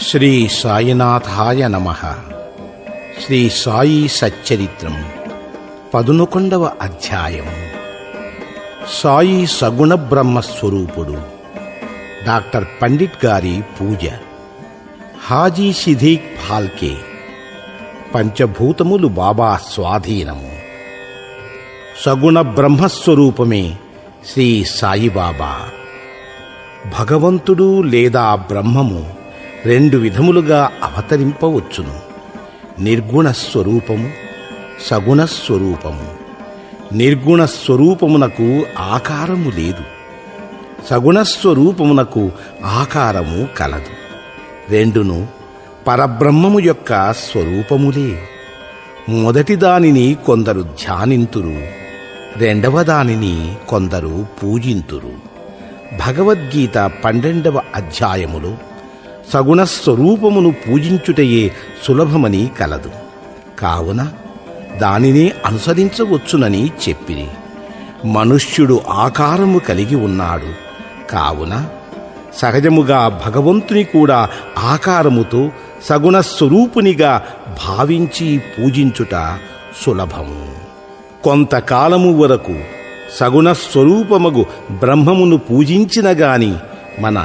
శ్రీ సాయినాథాయ నమః. శ్రీ సాయి సచ్చరిత్రం 11వ అధ్యాయం. సాయి సగుణ బ్రహ్మస్వరూపుడు. డాక్టర్ పండిట్ గారి పూజ. హాజీ సిద్దీక్ ఫాల్కే. పంచభూతములు బాబా స్వాధీనము. సగుణ బ్రహ్మస్వరూపమే శ్రీ సాయిబాబా. భగవంతుడు లేదా బ్రహ్మము రెండు విధములుగా అవతరింపవచ్చును. నిర్గుణ స్వరూపము, సగుణ స్వరూపము. నిర్గుణ స్వరూపమునకు ఆకారము లేదు, సగుణ స్వరూపమునకు ఆకారము కలదు. రెండును పరబ్రహ్మము యొక్క స్వరూపములే. మొదటి దానిని కొందరు ధ్యానింతురు, రెండవ దానిని కొందరు పూజింతురు. భగవద్గీత 12వ అధ్యాయములో సగుణ స్వరూపమును పూజించుటయే సులభమని కలదు. కావున దానినే అనుసరించవచ్చునని చెప్పిరి. మనుష్యుడు ఆకారము కలిగి ఉన్నాడు కావున సహజముగా భగవంతుని కూడా ఆకారముతో సగుణ స్వరూపునిగా భావించి పూజించుట సులభము. కొంతకాలము వరకు సగుణ స్వరూపమగు బ్రహ్మమును పూజించిన గాని మన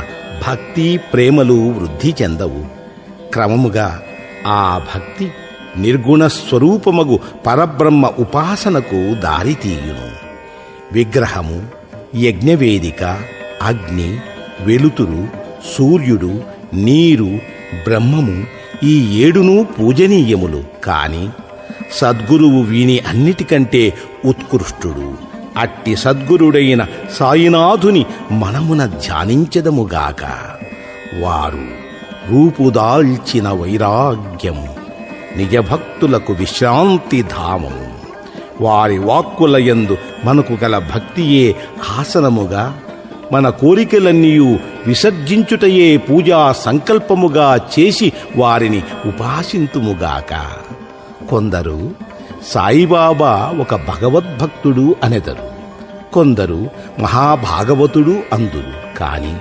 భక్తి ప్రేమలు వృద్ధి చెందవు. క్రమముగా ఆ భక్తి నిర్గుణ స్వరూపమగు పరబ్రహ్మ ఉపాసనకు దారితీయును. విగ్రహము, యజ్ఞవేదిక, అగ్ని, వెలుతురు, సూర్యుడు, నీరు, బ్రహ్మము ఈ 7 పూజనీయములు. కాని సద్గురువు వీని అన్నిటికంటే ఉత్కృష్టుడు. అట్టి సద్గురుడైన సాయినాథుని మనమున ధ్యానించెదముగాక. వారు రూపుదాల్చిన వైరాగ్యము, నిజభక్తులకు విశ్రాంతి ధామము. వారి వాక్కులయందు మనకు గల భక్తియే ఆసనముగా, మన కోరికలన్నీయూ విసర్జించుటయే పూజా సంకల్పముగా చేసి వారిని ఉపాసింతుముగాక. కొందరు సాయిబాబా ఒక భగవద్భక్తుడు అనెదరు, కొందరు మహాభాగవతుడు అందురు. కాని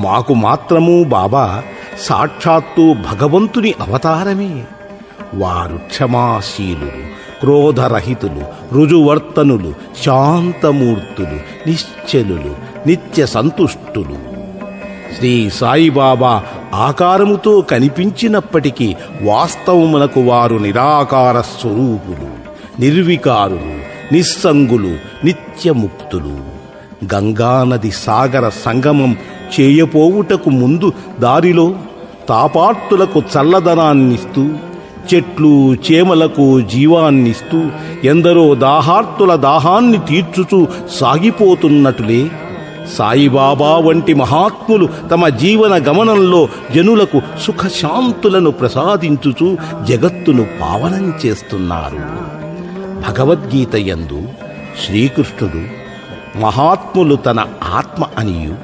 మాకు మాత్రము బాబా సాక్షాత్తు భగవంతుని అవతారమే. వారు క్షమాశీలులు, క్రోధరహితులు, రుజువర్తనులు, శాంతమూర్తులు, నిశ్చలులు, నిత్య సంతుష్టులు. శ్రీ సాయిబాబా ఆకారముతో కనిపించినప్పటికీ వాస్తవమునకు వారు నిరాకార స్వరూపులు, నిర్వికారులు, నిస్సంగులు, నిత్యముక్తులు. గంగానది సాగర సంగమం చేయపోవుటకు ముందు దారిలో తాపార్తులకు చల్లదనాన్నిస్తూ, చెట్లు చేమలకు జీవాన్నిస్తూ, ఎందరో దాహార్తుల దాహాన్ని తీర్చుచూ సాగిపోతున్నటులే సాయిబాబా వంటి మహాత్ములు తమ జీవన గమనంలో జనులకు సుఖశాంతులను ప్రసాదించుచూ జగత్తును పావనం చేస్తున్నారు. భగవద్గీత యందు శ్రీకృష్ణుడు మహాత్ములు తన ఆత్మ అనియు,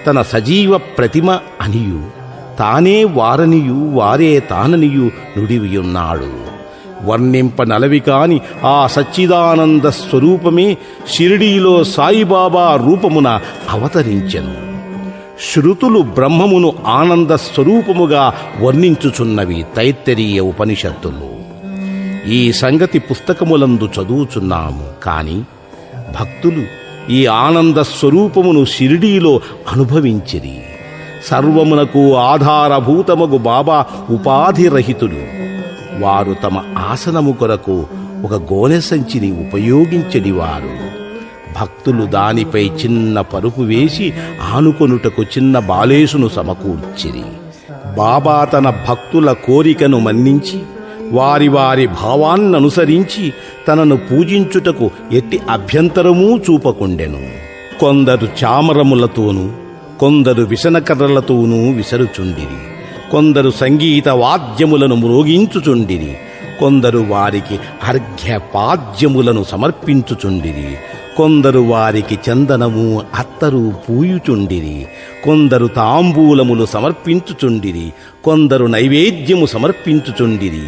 తన సజీవ ప్రతిమ అనియు, తానే వారనియు వారే తాననియు నుడివియున్నాడు. వర్ణింపనలవి కాని ఆ సచ్చిదానంద స్వరూపమే షిరిడీలో సాయిబాబా రూపమున అవతరించెను. శృతులు బ్రహ్మమును ఆనంద స్వరూపముగా వర్ణించుచున్నవి తైత్తరీయ ఉపనిషత్తులు. ఈ సంగతి పుస్తకములందు చదువుచున్నాము. కాని భక్తులు ఈ ఆనంద స్వరూపమును షిరిడీలో అనుభవించిరి. సర్వమునకు ఆధారభూతమగు బాబా ఉపాధిరహితుడు. వారు తమ ఆసనము కొరకు ఒక గోనె సంచిని ఉపయోగించడివారు. భక్తులు దానిపై చిన్న పరుపు వేసి ఆనుకొనుటకు చిన్న బాలేసును సమకూర్చిరి. బాబా తన భక్తుల కోరికను మన్నించి వారి వారి భావాన్ననుసరించి తనను పూజించుటకు ఎట్టి అభ్యంతరమూ చూపకుండెను. కొందరు చామరములతోనూ, కొందరు విసనకర్రలతోనూ విసరుచుండిరి. కొందరు సంగీత వాద్యములను మ్రోగించుచుండిరి. కొందరు వారికి అర్ఘ్యపాద్యములను సమర్పించుచుండిరి. కొందరు వారికి చందనము అత్తరు పూయుచుండిరి. కొందరు తాంబూలములు సమర్పించుచుండిరి. కొందరు నైవేద్యము సమర్పించుచుండిరి.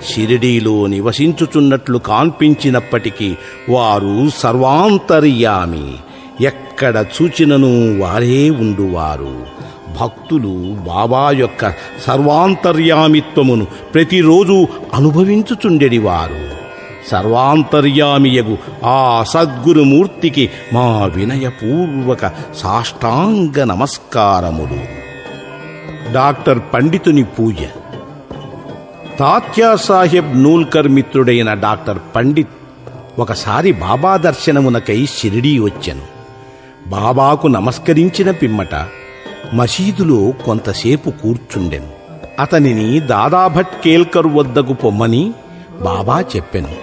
షిరిడీలో నివసించుచున్నట్లు కాన్పించినప్పటికీ వారు సర్వాంతర్యామి. ఎక్కడ చూచినను వారే ఉండువారు. భక్తులు బాబా యొక్క సర్వాంతర్యామిత్వమును ప్రతిరోజు అనుభవించుచుండెడివారు. సర్వాంతర్యామియగు ఆ సద్గురుమూర్తికి మా వినయపూర్వక సాష్టాంగ నమస్కారములు. డాక్టర్ పండితుని పూజ. తాత్యాసాహెబ్ నూల్కర్ మిత్రుడైన డాక్టర్ పండిత్ ఒకసారి బాబా దర్శనమునకై షిరిడీ వచ్చెను. బాబాకు నమస్కరించిన పిమ్మట మసీదులో కొంతసేపు కూర్చుండెను. అతనిని దాదాభట్ కేల్కర్ వద్దకు పొమ్మని బాబా చెప్పెను.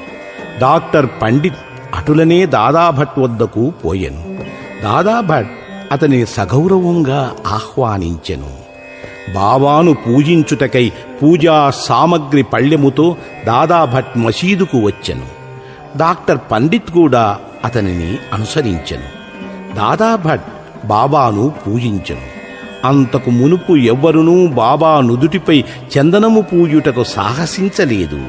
డాక్టర్ పండిత్ అటులనే దాదాభట్ వద్దకు పోయెను. దాదాభట్ అతనిని సగౌరవంగా ఆహ్వానించెను. బాబాను పూజించుటకై పూజా సామగ్రి పళ్ళెముతో దాదాభట్ మసీదుకు వచ్చెను. డాక్టర్ పండిత్ కూడా అతనిని అనుసరించెను. దాదాభట్ బాబాను పూజించెను. అంతకు మునుపు ఎవ్వరునూ బాబా నుదుటిపై చందనము పూయుటకు సాహసించలేదు.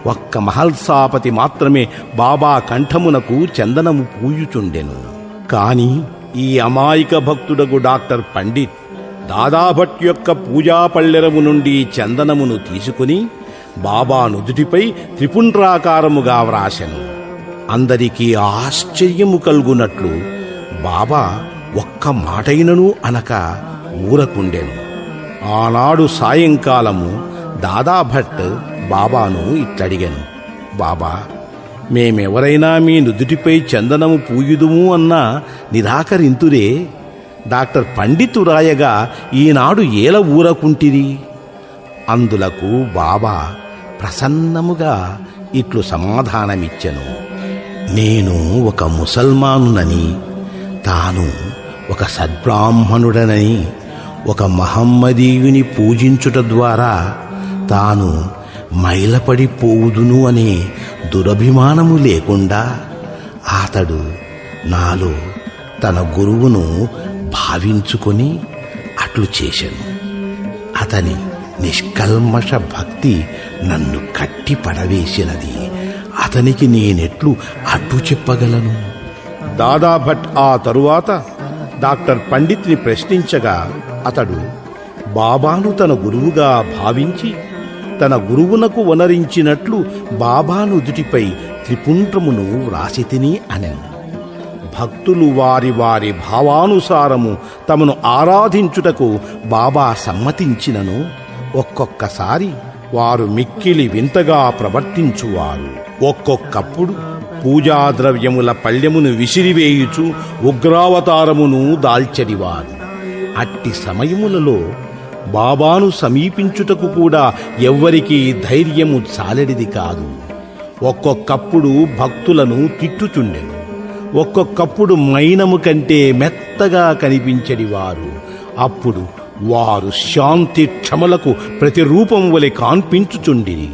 ఒక్క మహల్సాపతి మాత్రమే బాబా కంఠమునకు చందనము పూయుచుండెను. కాని ఈ అమాయక భక్తుడగు డాక్టర్ పండిత్ దాదాభట్ యొక్క పూజాపళ్ళెరము నుండి చందనమును తీసుకుని బాబా నుదుటిపై త్రిపుండ్రాకారముగా వ్రాసెను. అందరికీ ఆశ్చర్యము కలుగునట్లు బాబా ఒక్క మాటైనను అనక ఊరకుండెను. ఆనాడు సాయంకాలము దాదాభట్ బాబాను ఇట్లడిగెను, బాబా, మేమెవరైనా మీ నుదుటిపై చందనము పూయుదుము అన్నా నిరాకరింతురే. డాక్టర్ పండితు రాయగా ఈనాడు ఏల ఊరకుంటిరి. అందులకు బాబా ప్రసన్నముగా ఇట్లు సమాధానమిచ్చెను, నేను ఒక ముసల్మానునని, తాను ఒక సద్బ్రాహ్మణుడనని, ఒక మహమ్మదీయుని పూజించుట ద్వారా తాను మైలపడిపోవుదును అనే దురభిమానము లేకుండా అతడు నాలో తన గురువును భావించుకొని అట్లు చేశను. అతని నిష్కల్మష భక్తి నన్ను కట్టి పడవేసినది. అతనికి నేనెట్లు అడ్డు చెప్పగలను? దాదాభట్ ఆ తరువాత డాక్టర్ పండిత్ని ప్రశ్నించగా అతడు బాబాను తన గురువుగా భావించి తన గురువునకు వనరించినట్లు బాబా నుదుటిపై త్రిపుండ్రమును వ్రాసితిని అనెను. భక్తులు వారి వారి భావానుసారము తమను ఆరాధించుటకు బాబా సమ్మతించినను ఒక్కొక్కసారి వారు మిక్కిలి వింతగా ప్రవర్తించువారు. ఒక్కొక్కప్పుడు పూజాద్రవ్యముల పళ్ళెమును విసిరివేయుచు ఉగ్రావతారమును దాల్చడివారు. అట్టి సమయములలో బాబాను సమీపించుటకు కూడా ఎవ్వరికీ ధైర్యము చాలెడిది కాదు. ఒక్కొక్కప్పుడు భక్తులను తిట్టుచుండెను. ఒక్కొక్కప్పుడు మైనము కంటే మెత్తగా కనిపించడివారు. అప్పుడు వారు శాంతి క్షమలకు ప్రతిరూపం వలె కాన్పించుచుండిరి.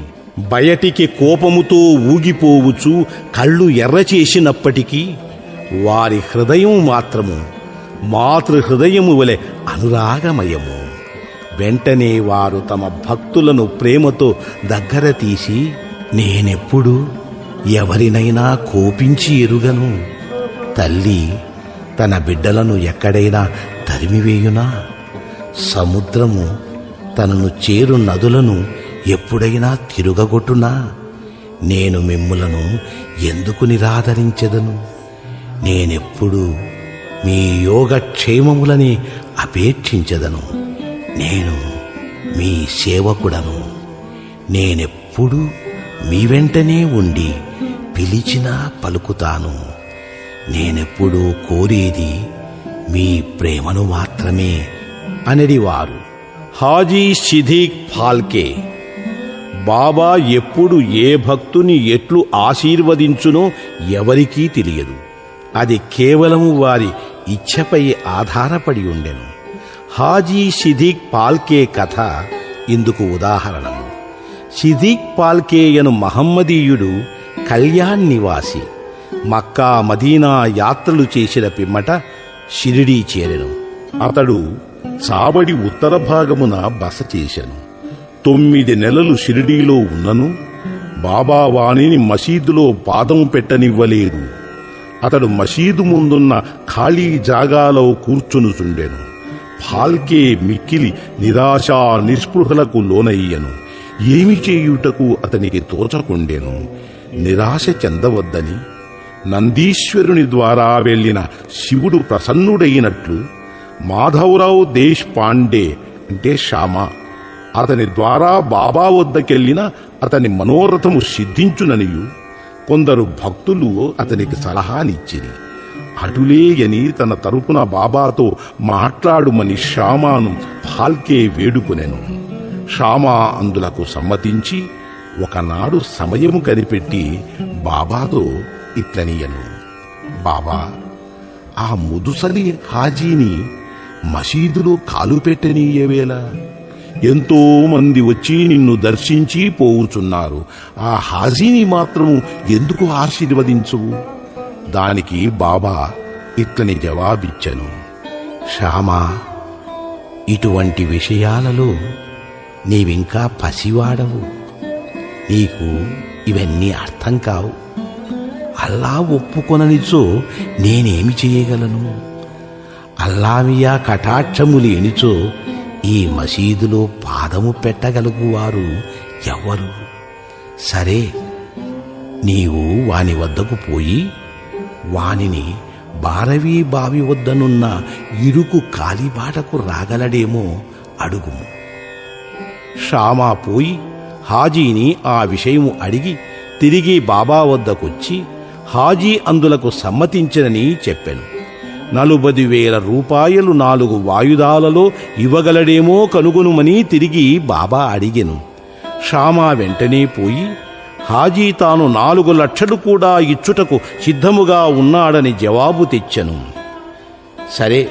బయటికి కోపముతో ఊగిపోవుచు కళ్ళు ఎర్రచేసినప్పటికీ వారి హృదయం మాత్రము మాతృహృదయము వలె అనురాగమయము. వెంటనే వారు తమ భక్తులను ప్రేమతో దగ్గర తీసి, నేనెప్పుడు ఎవరినైనా కోపించి ఎరుగను. తల్లి తన బిడ్డలను ఎక్కడైనా తరిమివేయునా? సముద్రము తనను చేరు నదులను ఎప్పుడైనా తిరుగగొట్టునా? నేను మిమ్ములను ఎందుకు నిరాదరించెదను? నేనెప్పుడు మీ యోగక్షేమములని అపేక్షించెదను. నేను మీ సేవకుడను. నేనెప్పుడు మీ వెంటనే ఉండి పిలిచినా పలుకుతాను. నేనెప్పుడూ కోరేది మీ ప్రేమను మాత్రమే అనడివారు. హాజీ సిద్దీక్ ఫాల్కే. బాబా ఎప్పుడు ఏ భక్తుని ఎట్లు ఆశీర్వదించునో ఎవరికీ తెలియదు. అది కేవలము వారి ఇచ్ఛపై ఆధారపడి ఉండెను. హాజీ సిద్దీక్ ఫాల్కే కథ ఇందుకు ఉదాహరణము. సిద్దీక్ ఫాల్కే యను మహమ్మదీయుడు కళ్యాణ్ నివాసి. మక్కా మదీనా యాత్రలు చేసిన పిమ్మట షిరిడీ చేరెను. అతడు చావడి ఉత్తర భాగమున బస చేశను. 9 నెలలు షిరిడీలో ఉన్నను బాబా వాణిని మసీదులో పాదం పెట్టనివ్వలేదు. అతడు మసీదు ముందున్న ఖాళీ జాగాలో కూర్చునుచుండెను. ఫాల్కే మిక్కిలి నిరాశా నిస్పృహలకు లోనయ్యను. ఏమి చేయుటకు అతనికి తోచకుండెను. నిరాశ చెందవద్దని నందీశ్వరుని ద్వారా వెళ్లిన శివుడు ప్రసన్నుడైనట్లు మాధవరావు దేశ్ పాండే అంటే శ్యామ అతని ద్వారా బాబా వద్దకెళ్లిన అతని మనోరథము సిద్ధించుననియు కొందరు భక్తులు అతనికి సలహానిచ్చిరి. అటులేయని తన తరపున బాబాతో మాట్లాడుమని శ్యామాను ఫాల్కే వేడుకొనెను. శ్యామా అందులకు సమ్మతించి ఒకనాడు సమయము కనిపెట్టి బాబాతో ఇట్లనియను. బాబా, ఆ ముదుసలి హాజీని మసీదులో కాలు పెట్టనీయవేళ ఎంతో మంది వచ్చి నిన్ను దర్శించి పోవుచున్నారు. ఆ హాజీని మాత్రము ఎందుకు ఆశీర్వదించువు? దానికి బాబా ఇట్లని జవాబిచ్చెను. శ్యామా, ఇటువంటి విషయాలలో నీవింకా పసివాడవు. నీకు ఇవన్నీ అర్థం కావు. అల్లా ఒప్పుకొననిచో నేనేమి చేయగలను? అల్లామియా కటాక్షము లేనిచో ఈ మసీదులో పాదము పెట్టగలుగువారు ఎవ్వరు? సరే, నీవు వాని వద్దకు పోయి వానిని బారవీ బావి వద్దనున్న ఇరుకు కాలిబాటకు రాగలడేమో అడుగుము. శ్యామా పోయి హాజీని ఆ విషయము అడిగి తిరిగి బాబా వద్దకొచ్చి హాజీ అందులకు సమ్మతించనని చెప్పెను. 40,000 రూపాయలు 4 వాయుదాలలో ఇవ్వగలడేమో కనుగొనుమని తిరిగి బాబా అడిగెను. శ్యామా వెంటనే పోయి హాజీ తాను 4 లక్షలు కూడా ఇచ్చుటకు సిద్ధముగా ఉన్నాడని జవాబు తెచ్చెను. సరే,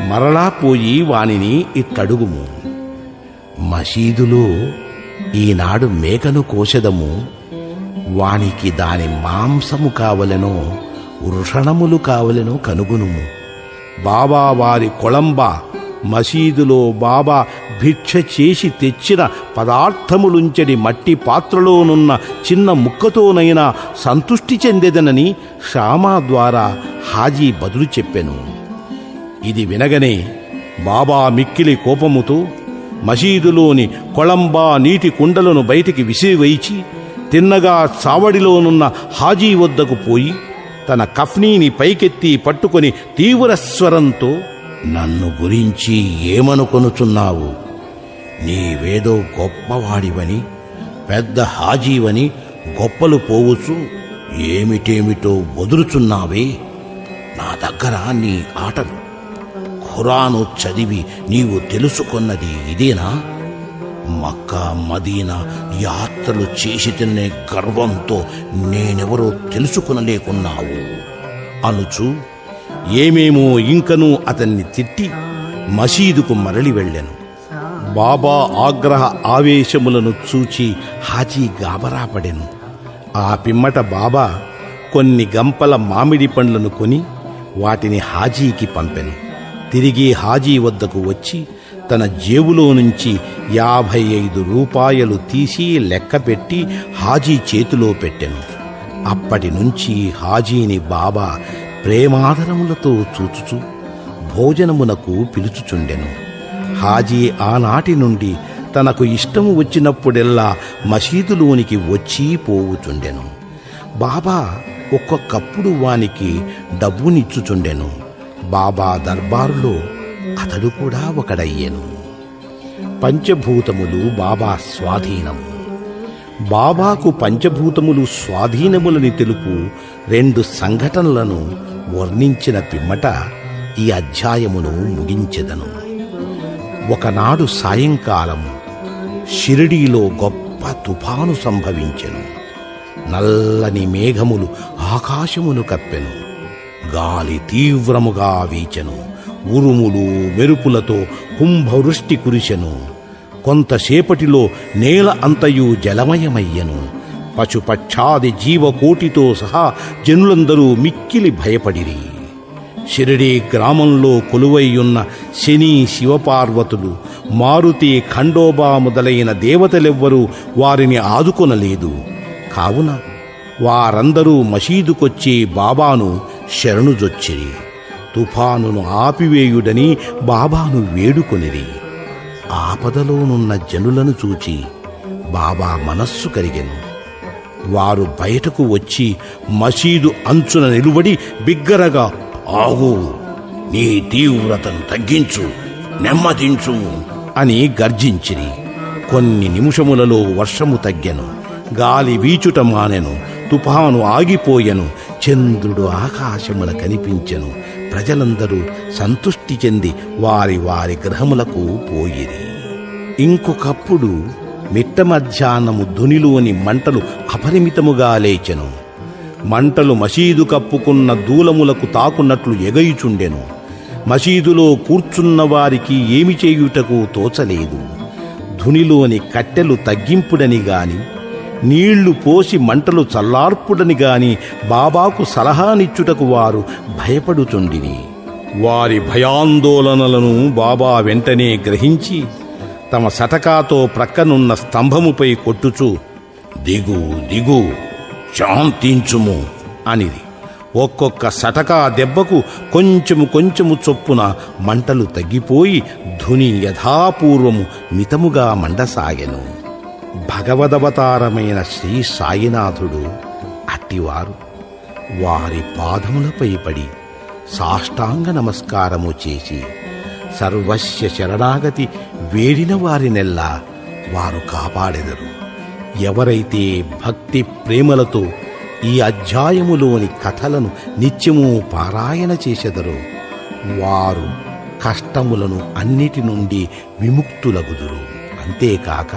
మరలా పోయి వానిని ఇట్టడుగుము. మసీదులో ఈనాడు మేకను కోసెదము. వానికి దాని మాంసము కావలెనో వృషణములు కావలెనో కనుగొనుము. బాబా వారి కొళంబ మసీదులో బాబా భిక్ష చేసి తెచ్చిన పదార్థములుంచడి మట్టి పాత్రలోనున్న చిన్న ముక్కతోనైనా సంతృష్టి చెందెదనని శ్యామా ద్వారా హాజీ బదులు చెప్పెను. ఇది వినగనే బాబా మిక్కిలి కోపముతో మసీదులోని కొళంబా నీటి కుండలను బయటికి విసిరివేచి తిన్నగా చావడిలోనున్న హాజీ వద్దకు పోయి తన కఫ్నీని పైకెత్తి పట్టుకొని తీవ్ర స్వరంతో, నన్ను గురించి ఏమనుకొనుచున్నావు? నీవేదో గొప్పవాడివని, పెద్ద హాజీవని గొప్పలు పోవచ్చు ఏమిటేమిటో వదులుచున్నావే. నా దగ్గర నీ ఆటలు. ఖురాను చదివి నీవు తెలుసుకున్నది ఇదేనా? మక్కా మదీనా యాత్రలు చేసి తినే గర్వంతో నేనెవరో తెలుసుకునలేకున్నావు అనుచు ఏమేమో ఇంకనూ అతన్ని తిట్టి మసీదుకు మరలి వెళ్ళెను. బాబా ఆగ్రహ ఆవేశములను చూచి హాజీ గాబరాపడెను. ఆ పిమ్మట బాబా కొన్ని గంపల మామిడి పండ్లను కొని వాటిని హాజీకి పంపెను. తిరిగి హాజీ వద్దకు వచ్చి తన జేబులో నుంచి 55 రూపాయలు తీసి లెక్కపెట్టి హాజీ చేతిలో పెట్టెను. అప్పటి నుంచి హాజీని బాబా ప్రేమాదరములతో చూచుచూ భోజనమునకు పిలుచుచుండెను. హాజీ ఆనాటి నుండి తనకు ఇష్టము వచ్చినప్పుడెల్లా మసీదులోనికి వచ్చి పోవుచుండెను. బాబా ఒక్కొక్కప్పుడు వానికి డబ్బునిచ్చుచుండెను. బాబా దర్బారులో అతడు కూడా ఒకడయ్యెను. పంచభూతములు బాబా స్వాధీనము. బాబాకు పంచభూతములు స్వాధీనములని తెలుపు 2 సంఘటనలను వర్ణించిన పిమ్మట ఈ అధ్యాయమును ముగించెదను. ఒకనాడు సాయంకాలము షిరిడీలో గొప్ప తుఫాను సంభవించెను. నల్లని మేఘములు ఆకాశమును కప్పెను. గాలి తీవ్రముగా వీచెను. ఉరుములు మెరుపులతో కుంభవృష్టి కురిసెను. కొంతసేపటిలో నేల అంతయు జలమయమయ్యెను. పశుపక్షాది జీవకోటితో సహా జనులందరూ మిక్కిలి భయపడిరి. షిరిడీ గ్రామంలో కొలువైయున్న శని శివపార్వతులు, మారుతి, ఖండోబా మొదలైన దేవతలెవ్వరూ వారిని ఆదుకొనలేదు. కావున వారందరూ మసీదుకొచ్చి బాబాను శరణుజొచ్చిరి. తుఫానును ఆపివేయుడని బాబాను వేడుకొనిరి. ఆపదలోనున్న జనులను చూచి బాబా మనస్సు కరిగెను. వారు బయటకు వచ్చి మసీదు అంచున నిలుబడి బిగ్గరగా, ఆగు, నీ తీవ్రతను తగ్గించు, నెమ్మదించు అని గర్జించిరి. కొన్ని నిమిషములలో వర్షము తగ్గెను, గాలి వీచుట మానెను, తుఫాను ఆగిపోయెను, చంద్రుడు ఆకాశమున కనిపించెను. ప్రజలందరూ సంతుష్టి చెంది వారి వారి గృహములకు పోయిరి. ఇంకొకప్పుడు మిట్ట మధ్యాహ్నము ధునిలోని మంటలు అపరిమితముగా లేచెను. మంటలు మసీదు కప్పుకున్న దూలములకు తాకున్నట్లు ఎగయుచుండెను. మసీదులో కూర్చున్న వారికి ఏమి చేయుటకు తోచలేదు. ధునిలోని కట్టెలు తగ్గింపుడని గాని, నీళ్లు పోసి మంటలు చల్లార్పుడని గాని బాబాకు సలహానిచ్చుటకు వారు భయపడుచుండిరి. వారి భయాందోళనలను బాబా వెంటనే గ్రహించి తమ సటకాతో ప్రక్కనున్న స్తంభముపై కొట్టుచు, దిగు దిగు, శాంతించుము అనిది. ఒక్కొక్క సటకా దెబ్బకు కొంచెము చొప్పున మంటలు తగ్గిపోయి ధుని యథాపూర్వము మితముగా మండసాగెను. భగవదవతారమైన శ్రీ సాయినాథుడు అట్టివారు. వారి పాదములపై పడి సాష్టాంగ నమస్కారము చేసి సర్వస్య శరణాగతి వేడిన వారినెల్లా వారు కాపాడెదరు. ఎవరైతే భక్తి ప్రేమలతో ఈ అధ్యాయములోని కథలను నిత్యము పారాయణ చేసెదరో వారు కష్టములను అన్నిటి నుండి విముక్తులగుదురు. అంతేకాక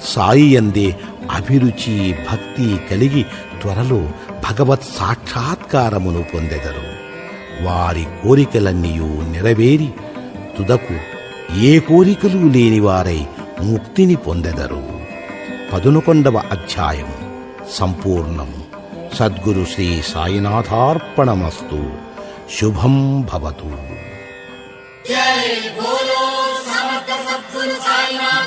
సాయి యందే అభిరుచి భక్తి కలిగి త్వరలో భగవత్ సాక్షాత్కారమును పొందెదరు. వారి కోరికలన్నీయూ నెరవేరి తుదకు ఏ కోరికలు లేనివారై ముక్తిని పొందెదరు. 11వ అధ్యాయం సంపూర్ణము. సద్గురు శ్రీ సాయినాథార్పణమస్తు. శుభం భవతు. జై బోలో సమర్థ సద్గురు సాయినాథ్.